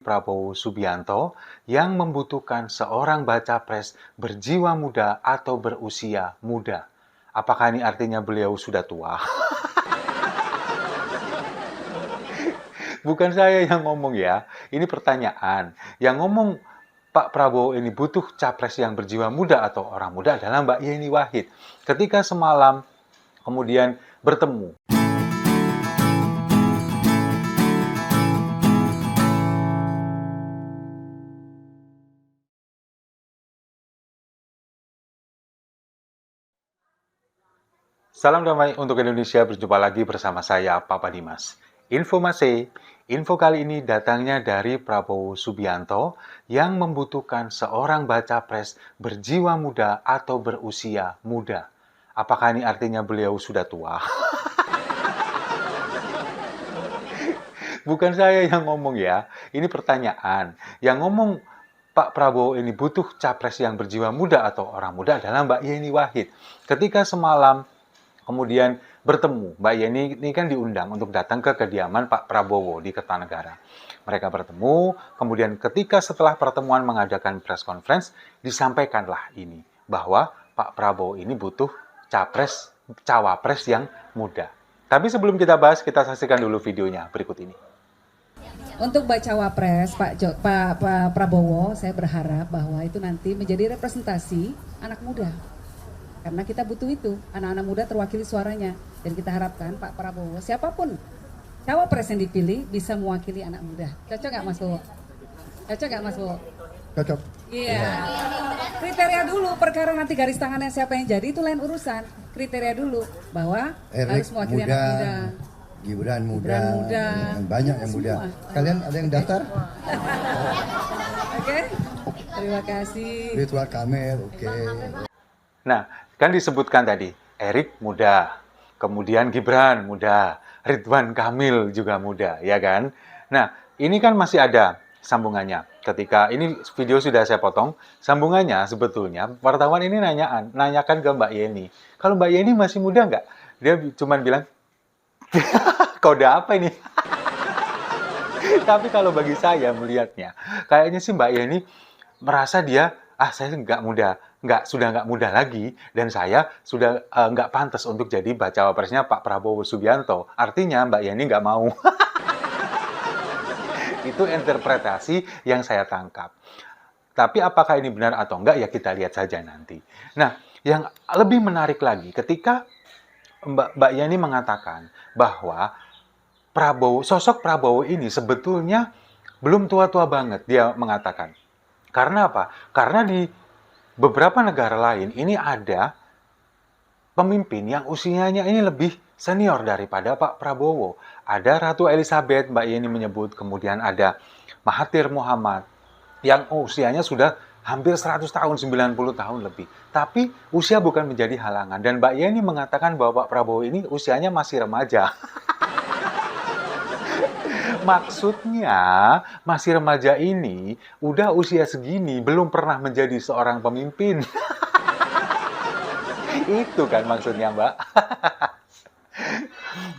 Prabowo Subianto yang membutuhkan seorang baca pres berjiwa muda atau berusia muda. Apakah ini artinya beliau sudah tua? Bukan saya yang ngomong ya, ini pertanyaan. Yang ngomong Pak Prabowo ini butuh capres yang berjiwa muda atau orang muda adalah Mbak Yeni Wahid. Ketika semalam kemudian bertemu. Salam damai untuk Indonesia, berjumpa lagi bersama saya, Papa Dimas. Info kali ini datangnya dari Prabowo Subianto yang membutuhkan seorang baca pres berjiwa muda atau berusia muda. Apakah ini artinya beliau sudah tua? Bukan saya yang ngomong ya, ini pertanyaan. Yang ngomong Pak Prabowo ini butuh capres yang berjiwa muda atau orang muda adalah Mbak Yeni Wahid. Ketika semalam kemudian bertemu, Mbak Yeni ini kan diundang untuk datang ke kediaman Pak Prabowo di Kertanegara. Mereka bertemu, kemudian ketika setelah pertemuan mengadakan press conference, disampaikanlah ini, bahwa Pak Prabowo ini butuh cawapres yang muda. Tapi sebelum kita bahas, kita saksikan dulu videonya berikut ini. Untuk bacawa pres Pak Prabowo, saya berharap bahwa itu nanti menjadi representasi anak muda. Karena kita butuh itu, anak-anak muda terwakili suaranya. Dan kita harapkan Pak Prabowo, siapapun cawapres yang dipilih bisa mewakili anak muda. Cocok nggak Mas Bowo? Cocok nggak Mas Bowo? Cocok. Iya. Kriteria dulu, perkara nanti garis tangannya siapa yang jadi itu lain urusan. Kriteria dulu, bahwa harus mewakili anak muda. Gibran muda, banyak yang muda. Semua. Kalian ada yang daftar? Oke, terima kasih. Ritual Kamil, oke. Nah, kan disebutkan tadi, Erik muda, kemudian Gibran muda, Ridwan Kamil juga muda, ya kan? Nah, ini kan masih ada sambungannya. Ketika ini video sudah saya potong, sambungannya sebetulnya wartawan ini nanyakan ke Mbak Yeni. Kalau Mbak Yeni masih muda nggak? Dia cuma bilang, kode apa ini? Tapi kalau bagi saya melihatnya, kayaknya sih Mbak Yeni merasa dia, saya sudah nggak muda lagi, dan saya sudah nggak pantas untuk jadi bacawa presnya Pak Prabowo Subianto. Artinya Mbak Yeni nggak mau. Itu interpretasi yang saya tangkap. Tapi apakah ini benar atau enggak, ya kita lihat saja nanti. Nah, yang lebih menarik lagi, ketika Mbak Yeni mengatakan bahwa sosok Prabowo ini sebetulnya belum tua-tua banget, dia mengatakan. Karena apa? Karena di beberapa negara lain ini ada pemimpin yang usianya ini lebih senior daripada Pak Prabowo. Ada Ratu Elizabeth, Mbak Yeni menyebut, kemudian ada Mahathir Mohamad yang usianya sudah hampir 100 tahun, 90 tahun lebih. Tapi usia bukan menjadi halangan. Dan Mbak Yeni mengatakan bahwa Pak Prabowo ini usianya masih remaja. Maksudnya, masih remaja ini udah usia segini, belum pernah menjadi seorang pemimpin. Itu kan maksudnya, Mbak.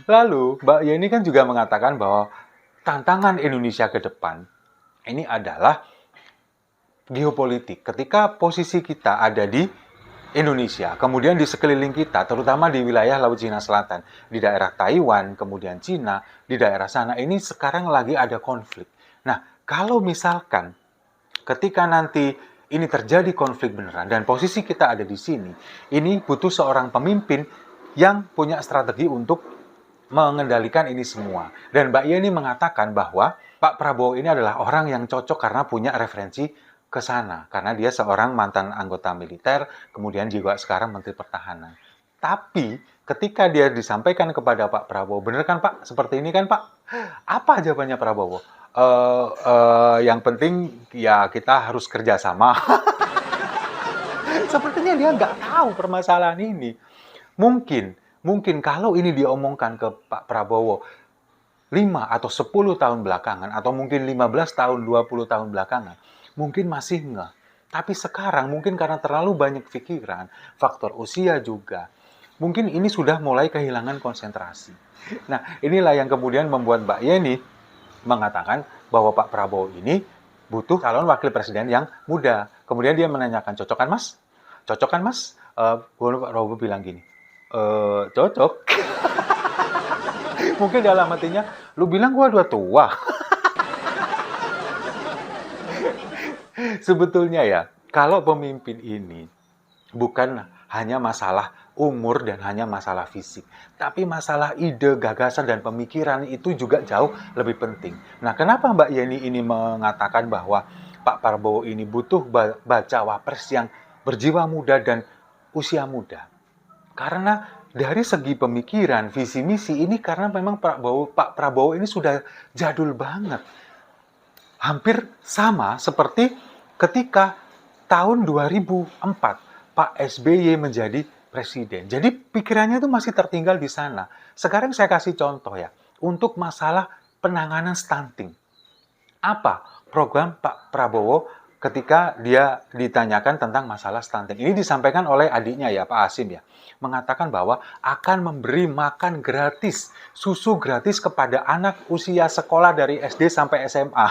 Lalu, Mbak Yeni kan juga mengatakan bahwa tantangan Indonesia ke depan ini adalah geopolitik. Ketika posisi kita ada di Indonesia, kemudian di sekeliling kita, terutama di wilayah Laut Cina Selatan, di daerah Taiwan, kemudian Cina, di daerah sana, ini sekarang lagi ada konflik. Nah, kalau misalkan ketika nanti ini terjadi konflik beneran, dan posisi kita ada di sini, ini butuh seorang pemimpin yang punya strategi untuk mengendalikan ini semua. Dan Mbak Yeni mengatakan bahwa Pak Prabowo ini adalah orang yang cocok karena punya referensi ke sana, karena dia seorang mantan anggota militer, kemudian juga sekarang Menteri Pertahanan. Tapi ketika dia disampaikan kepada Pak Prabowo, bener kan Pak? Seperti ini kan Pak? Apa jawabannya Prabowo? Yang penting ya kita harus kerjasama. Sepertinya dia nggak tahu permasalahan ini. Mungkin kalau ini diomongkan ke Pak Prabowo 5 atau 10 tahun belakangan, atau mungkin 15 tahun, 20 tahun belakangan, mungkin masih nggak. Tapi sekarang mungkin karena terlalu banyak pikiran, faktor usia juga, mungkin ini sudah mulai kehilangan konsentrasi. Nah, inilah yang kemudian membuat Mbak Yeni mengatakan bahwa Pak Prabowo ini butuh calon wakil presiden yang muda. Kemudian dia menanyakan, cocok kan mas? Cocok kan mas? Pak Prabowo bilang gini, cocok. Mungkin dalam hatinya, lu bilang gua udah tua. Sebetulnya ya, kalau pemimpin ini bukan hanya masalah umur dan hanya masalah fisik, tapi masalah ide, gagasan, dan pemikiran itu juga jauh lebih penting. Nah, kenapa Mbak Yeni ini mengatakan bahwa Pak Prabowo ini butuh baca wapres yang berjiwa muda dan usia muda? Karena dari segi pemikiran, visi misi ini karena memang Pak Prabowo ini sudah jadul banget. Hampir sama seperti ketika tahun 2004 Pak SBY menjadi presiden. Jadi pikirannya itu masih tertinggal di sana. Sekarang saya kasih contoh ya, untuk masalah penanganan stunting. Apa program Pak Prabowo ketika dia ditanyakan tentang masalah stunting? Ini disampaikan oleh adiknya ya, Pak Hasim ya. Mengatakan bahwa akan memberi makan gratis, susu gratis kepada anak usia sekolah dari SD sampai SMA.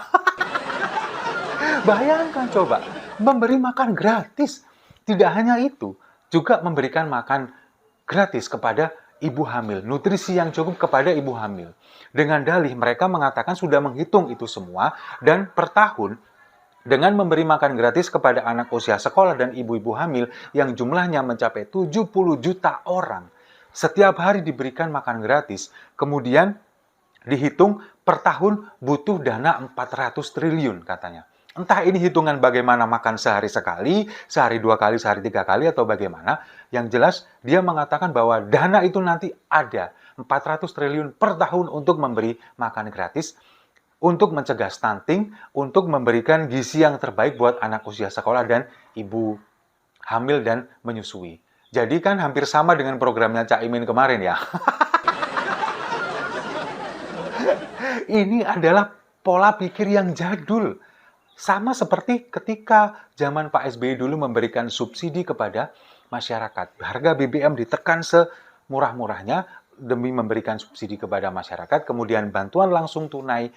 Bayangkan coba, memberi makan gratis. Tidak hanya itu, juga memberikan makan gratis kepada ibu hamil, nutrisi yang cukup kepada ibu hamil. Dengan dalih mereka mengatakan sudah menghitung itu semua, dan per tahun dengan memberi makan gratis kepada anak usia sekolah dan ibu-ibu hamil yang jumlahnya mencapai 70 juta orang, setiap hari diberikan makan gratis, kemudian dihitung per tahun butuh dana 400 triliun katanya. Entah ini hitungan bagaimana makan sehari sekali, sehari 2 kali, sehari 3 kali, atau bagaimana. Yang jelas, dia mengatakan bahwa dana itu nanti ada 400 triliun per tahun untuk memberi makan gratis, untuk mencegah stunting, untuk memberikan gizi yang terbaik buat anak usia sekolah dan ibu hamil dan menyusui. Jadi kan hampir sama dengan programnya Cak Imin kemarin ya. Ini adalah pola pikir yang jadul. Sama seperti ketika zaman Pak SBY dulu memberikan subsidi kepada masyarakat. Harga BBM ditekan semurah-murahnya demi memberikan subsidi kepada masyarakat. Kemudian bantuan langsung tunai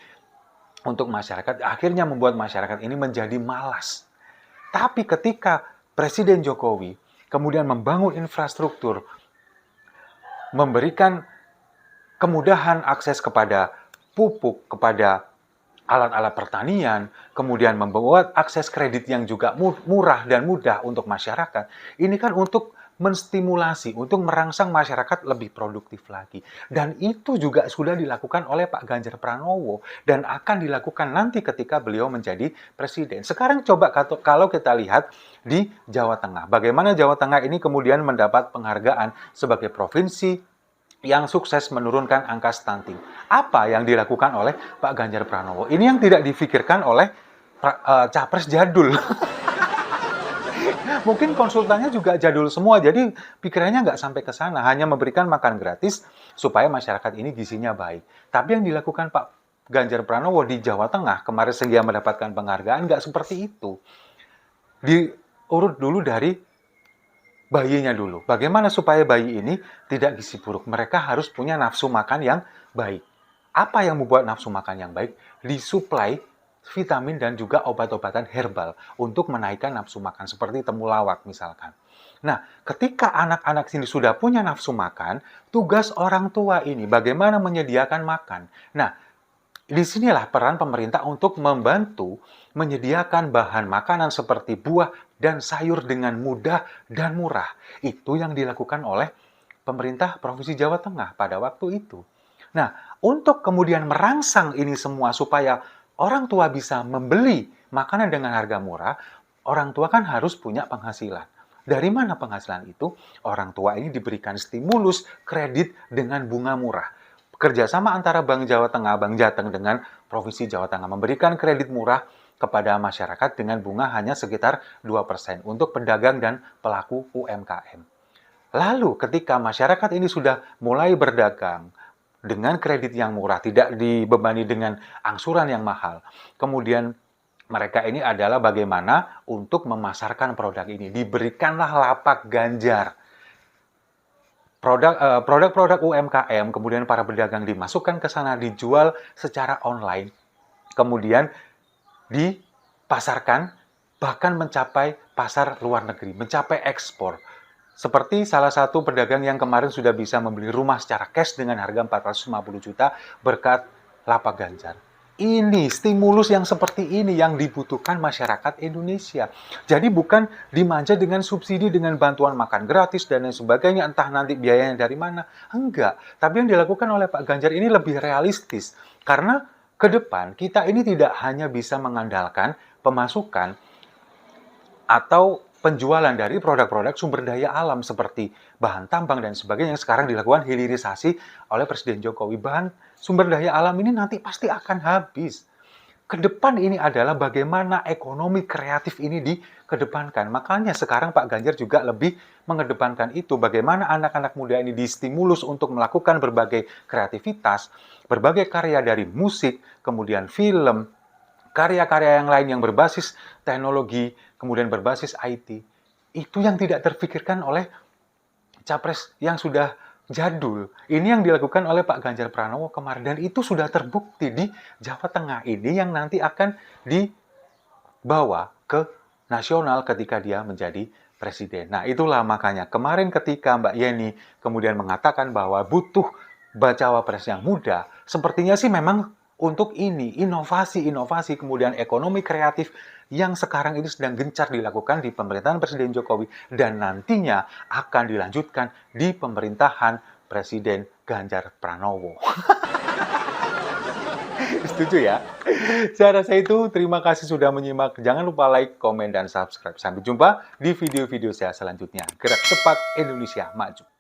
untuk masyarakat. Akhirnya membuat masyarakat ini menjadi malas. Tapi ketika Presiden Jokowi kemudian membangun infrastruktur, memberikan kemudahan akses kepada pupuk, kepada alat-alat pertanian, kemudian membuat akses kredit yang juga murah dan mudah untuk masyarakat. Ini kan untuk menstimulasi, untuk merangsang masyarakat lebih produktif lagi. Dan itu juga sudah dilakukan oleh Pak Ganjar Pranowo dan akan dilakukan nanti ketika beliau menjadi presiden. Sekarang coba kalau kita lihat di Jawa Tengah, bagaimana Jawa Tengah ini kemudian mendapat penghargaan sebagai provinsi yang sukses menurunkan angka stunting. Apa yang dilakukan oleh Pak Ganjar Pranowo? Ini yang tidak difikirkan oleh capres jadul. Mungkin konsultannya juga jadul semua, jadi pikirannya nggak sampai ke sana, hanya memberikan makan gratis supaya masyarakat ini gizinya baik. Tapi yang dilakukan Pak Ganjar Pranowo di Jawa Tengah, kemarin sehingga mendapatkan penghargaan, nggak seperti itu. Diurut dulu dari bayinya dulu. Bagaimana supaya bayi ini tidak gizi buruk? Mereka harus punya nafsu makan yang baik. Apa yang membuat nafsu makan yang baik? Disuplai vitamin dan juga obat-obatan herbal untuk menaikkan nafsu makan, seperti temulawak misalkan. Nah, ketika anak-anak sini sudah punya nafsu makan, tugas orang tua ini bagaimana menyediakan makan. Nah, disinilah peran pemerintah untuk membantu menyediakan bahan makanan seperti buah dan sayur dengan mudah dan murah. Itu yang dilakukan oleh pemerintah Provinsi Jawa Tengah pada waktu itu. Nah, untuk kemudian merangsang ini semua supaya orang tua bisa membeli makanan dengan harga murah, orang tua kan harus punya penghasilan. Dari mana penghasilan itu? Orang tua ini diberikan stimulus kredit dengan bunga murah. Kerjasama antara Bank Jawa Tengah, Bank Jateng dengan Provinsi Jawa Tengah memberikan kredit murah kepada masyarakat dengan bunga hanya sekitar 2% untuk pedagang dan pelaku UMKM. Lalu ketika masyarakat ini sudah mulai berdagang dengan kredit yang murah, tidak dibebani dengan angsuran yang mahal, kemudian mereka ini adalah bagaimana untuk memasarkan produk ini. Diberikanlah lapak ganjar. Produk-produk UMKM, kemudian para pedagang dimasukkan ke sana, dijual secara online. kemudian dipasarkan, bahkan mencapai pasar luar negeri, mencapai ekspor. Seperti salah satu pedagang yang kemarin sudah bisa membeli rumah secara cash dengan harga 450 juta berkat lapak Ganjar. Ini stimulus yang seperti ini yang dibutuhkan masyarakat Indonesia. Jadi bukan dimanja dengan subsidi, dengan bantuan makan gratis dan lain sebagainya, entah nanti biayanya dari mana. Enggak. Tapi yang dilakukan oleh Pak Ganjar ini lebih realistis. Karena ke depan kita ini tidak hanya bisa mengandalkan pemasukan atau penjualan dari produk-produk sumber daya alam seperti bahan tambang dan sebagainya yang sekarang dilakukan hilirisasi oleh Presiden Jokowi. Bahan sumber daya alam ini nanti pasti akan habis. Ke depan ini adalah bagaimana ekonomi kreatif ini dikedepankan. Makanya sekarang Pak Ganjar juga lebih mengedepankan itu. Bagaimana anak-anak muda ini distimulus untuk melakukan berbagai kreativitas, berbagai karya dari musik, kemudian film, karya-karya yang lain yang berbasis teknologi, kemudian berbasis IT, itu yang tidak terfikirkan oleh capres yang sudah jadul. Ini yang dilakukan oleh Pak Ganjar Pranowo kemarin, dan itu sudah terbukti di Jawa Tengah ini yang nanti akan dibawa ke nasional ketika dia menjadi presiden. Nah, itulah makanya kemarin ketika Mbak Yeni kemudian mengatakan bahwa butuh bacawa pres yang muda, sepertinya sih memang untuk ini, inovasi-inovasi, kemudian ekonomi kreatif yang sekarang ini sedang gencar dilakukan di pemerintahan Presiden Jokowi dan nantinya akan dilanjutkan di pemerintahan Presiden Ganjar Pranowo. Setuju ya? Saya rasa itu, terima kasih sudah menyimak. Jangan lupa like, komen, dan subscribe. Sampai jumpa di video-video saya selanjutnya. Gerak cepat, Indonesia maju.